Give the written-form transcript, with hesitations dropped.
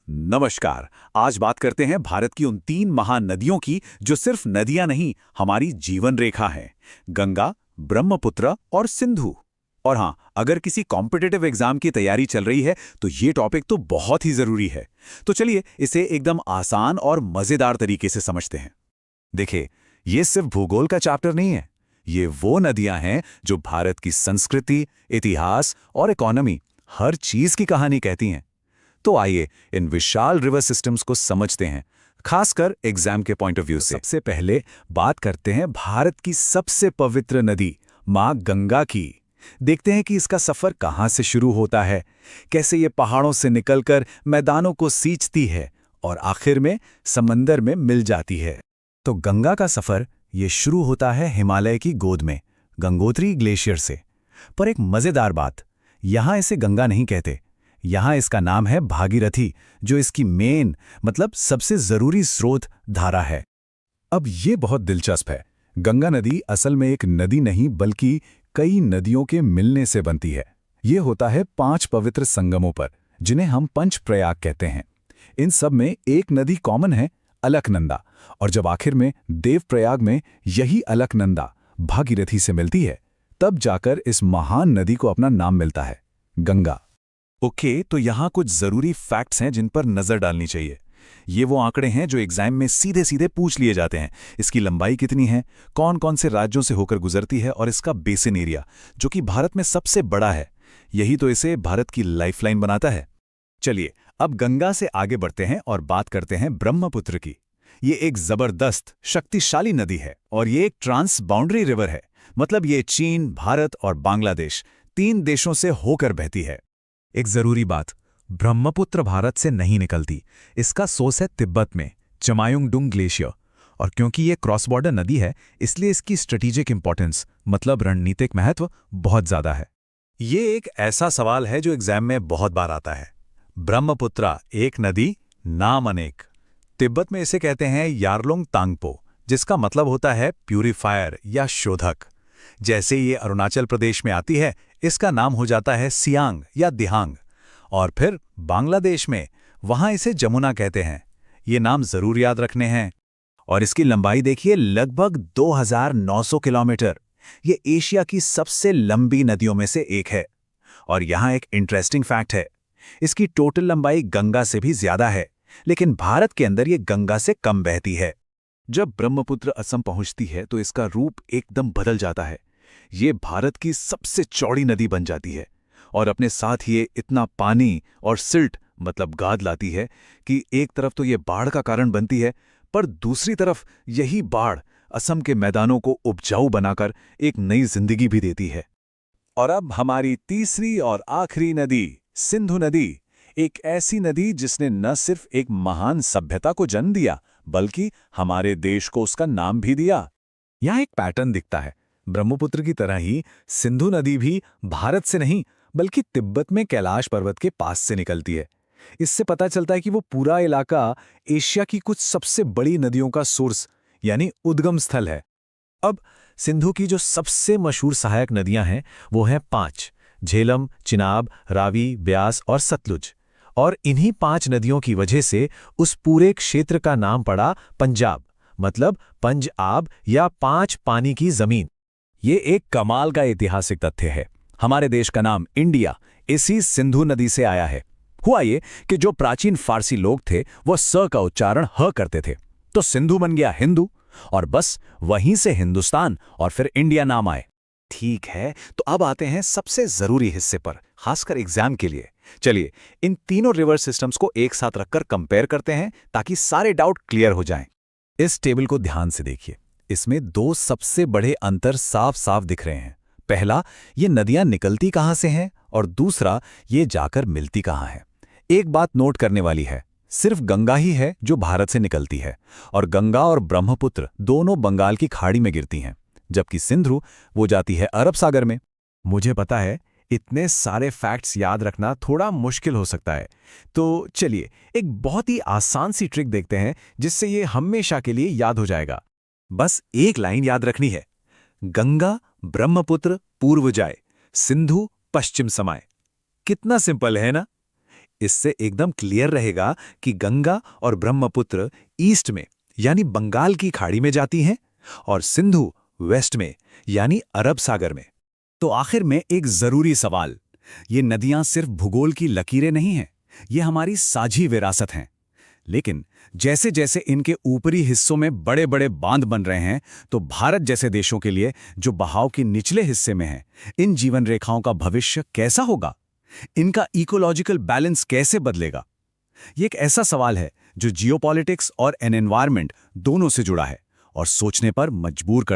नमस्कार। आज बात करते हैं भारत की उन 3 महान नदियों की जो सिर्फ नदियां नहीं, हमारी जीवन रेखा है। गंगा, ब्रह्मपुत्र और सिंधु। और हाँ, अगर किसी कॉम्पिटिटिव एग्जाम की तैयारी चल रही है तो ये टॉपिक तो बहुत ही जरूरी है। तो चलिए इसे एकदम आसान और मजेदार तरीके से समझते हैं। देखिए, ये सिर्फ भूगोल का चैप्टर नहीं है। ये वो नदियां हैं जो भारत की संस्कृति, इतिहास और इकोनॉमी, हर चीज की कहानी कहती हैं। तो आइए इन विशाल रिवर सिस्टम्स को समझते हैं, खासकर एग्जाम के पॉइंट ऑफ व्यू से। सबसे पहले बात करते हैं भारत की सबसे पवित्र नदी मां गंगा की। देखते हैं कि इसका सफर कहां से शुरू होता है, कैसे ये पहाड़ों से निकलकर मैदानों को सींचती है और आखिर में समंदर में मिल जाती है। तो गंगा का सफर ये शुरू होता है हिमालय की गोद में, गंगोत्री ग्लेशियर से। पर एक मजेदार बात, यहां इसे गंगा नहीं कहते, यहां इसका नाम है भागीरथी, जो इसकी मेन मतलब सबसे जरूरी स्रोत धारा है। अब ये बहुत दिलचस्प है। गंगा नदी असल में एक नदी नहीं बल्कि कई नदियों के मिलने से बनती है। ये होता है 5 पवित्र संगमों पर, जिन्हें हम पंच प्रयाग कहते हैं। इन सब में एक नदी कॉमन है, अलकनंदा, और जब आखिर में देवप्रयाग में यही अलकनंदा भागीरथी से मिलती है, तब जाकर इस महान नदी को अपना नाम मिलता है, गंगा। ओके, तो यहाँ कुछ जरूरी फैक्ट्स हैं जिन पर नजर डालनी चाहिए। ये वो आंकड़े हैं जो एग्जाम में सीधे सीधे पूछ लिए जाते हैं। इसकी लंबाई कितनी है, कौन कौन से राज्यों से होकर गुजरती है, और इसका बेसिन एरिया, जो कि भारत में सबसे बड़ा है। यही तो इसे भारत की लाइफलाइन बनाता है। चलिए अब गंगा से आगे बढ़ते हैं और बात करते हैं ब्रह्मपुत्र की। ये एक जबरदस्त शक्तिशाली नदी है और ये एक ट्रांस बाउंड्री रिवर है। मतलब ये चीन, भारत और बांग्लादेश 3 देशों से होकर बहती है। एक जरूरी बात, ब्रह्मपुत्र भारत से नहीं निकलती। इसका सोर्स है तिब्बत में चमायुंगडुंग ग्लेशियर। और क्योंकि ये क्रॉस बॉर्डर नदी है, इसलिए इसकी स्ट्रेटेजिक इंपॉर्टेंस मतलब रणनीतिक महत्व बहुत ज्यादा है। ये एक ऐसा सवाल है जो एग्जाम में बहुत बार आता है। ब्रह्मपुत्र एक नदी, नाम अनेक। तिब्बत में इसे कहते हैं यारलुंग तांगपो, जिसका मतलब होता है प्यूरिफायर या शोधक। जैसे ये अरुणाचल प्रदेश में आती है, इसका नाम हो जाता है सियांग या दिहांग। और फिर बांग्लादेश में, वहां इसे जमुना कहते हैं। ये नाम जरूर याद रखने हैं। और इसकी लंबाई देखिए, लगभग 2900 किलोमीटर। ये एशिया की सबसे लंबी नदियों में से एक है। और यहां एक इंटरेस्टिंग फैक्ट है, इसकी टोटल लंबाई गंगा से भी ज्यादा है, लेकिन भारत के अंदर ये गंगा से कम बहती है। जब ब्रह्मपुत्र असम पहुंचती है तो इसका रूप एकदम बदल जाता है। ये भारत की सबसे चौड़ी नदी बन जाती है और अपने साथ ये इतना पानी और सिल्ट मतलब गाद लाती है कि एक तरफ तो ये बाढ़ का कारण बनती है, पर दूसरी तरफ यही बाढ़ असम के मैदानों को उपजाऊ बनाकर एक नई जिंदगी भी देती है। और अब हमारी तीसरी और आखिरी नदी, सिंधु नदी। एक ऐसी नदी जिसने न सिर्फ एक महान सभ्यता को जन्म दिया, बल्कि हमारे देश को उसका नाम भी दिया। यहाँ एक पैटर्न दिखता है। ब्रह्मपुत्र की तरह ही सिंधु नदी भी भारत से नहीं बल्कि तिब्बत में कैलाश पर्वत के पास से निकलती है। इससे पता चलता है कि वो पूरा इलाका एशिया की कुछ सबसे बड़ी नदियों का सोर्स यानी उद्गम स्थल है। अब सिंधु की जो सबसे मशहूर सहायक नदियां हैं वो हैं 5, झेलम, चिनाब, रावी, ब्यास और सतलुज। और इन्हीं 5 नदियों की वजह से उस पूरे क्षेत्र का नाम पड़ा पंजाब, मतलब पंज-आब या 5 पानी की जमीन। ये एक कमाल का ऐतिहासिक तथ्य है। हमारे देश का नाम इंडिया इसी सिंधु नदी से आया है। हुआ ये कि जो प्राचीन फारसी लोग थे वो स का उच्चारण ह करते थे, तो सिंधु बन गया हिंदू, और बस वहीं से हिंदुस्तान और फिर इंडिया नाम आए। ठीक है, तो अब आते हैं सबसे जरूरी हिस्से पर, खासकर एग्जाम के लिए। चलिए इन तीनों रिवर सिस्टम्स को एक साथ रखकर कंपेयर करते हैं ताकि सारे डाउट क्लियर हो जाएं। इस टेबल को ध्यान से देखिए। इसमें 2 सबसे बड़े अंतर साफ साफ दिख रहे हैं। पहला, ये नदियां निकलती कहां से हैं, और दूसरा, ये जाकर मिलती कहां हैं। एक बात नोट करने वाली है, सिर्फ गंगा ही है जो भारत से निकलती है, और गंगा और ब्रह्मपुत्र दोनों बंगाल की खाड़ी में गिरती हैं, जबकि सिंधु वो जाती है अरब सागर में। मुझे पता है इतने सारे फैक्ट्स याद रखना थोड़ा मुश्किल हो सकता है, तो चलिए एक बहुत ही आसान सी ट्रिक देखते हैं जिससे ये हमेशा के लिए याद हो जाएगा। बस एक लाइन याद रखनी है, गंगा ब्रह्मपुत्र पूर्व जाए, सिंधु पश्चिम समाए। कितना सिंपल है ना। इससे एकदम क्लियर रहेगा कि गंगा और ब्रह्मपुत्र ईस्ट में यानी बंगाल की खाड़ी में जाती हैं और सिंधु वेस्ट में यानी अरब सागर में। तो आखिर में एक जरूरी सवाल, ये नदियां सिर्फ भूगोल की लकीरें नहीं हैं, ये हमारी साझी विरासत हैं। लेकिन जैसे जैसे इनके ऊपरी हिस्सों में बड़े बड़े बांध बन रहे हैं, तो भारत जैसे देशों के लिए जो बहाव के निचले हिस्से में हैं, इन जीवन रेखाओं का भविष्य कैसा होगा? इनका इकोलॉजिकल बैलेंस कैसे बदलेगा? ये एक ऐसा सवाल है जो जियोपॉलिटिक्स और एनवायरनमेंट दोनों से जुड़ा है और सोचने पर मजबूर करता है।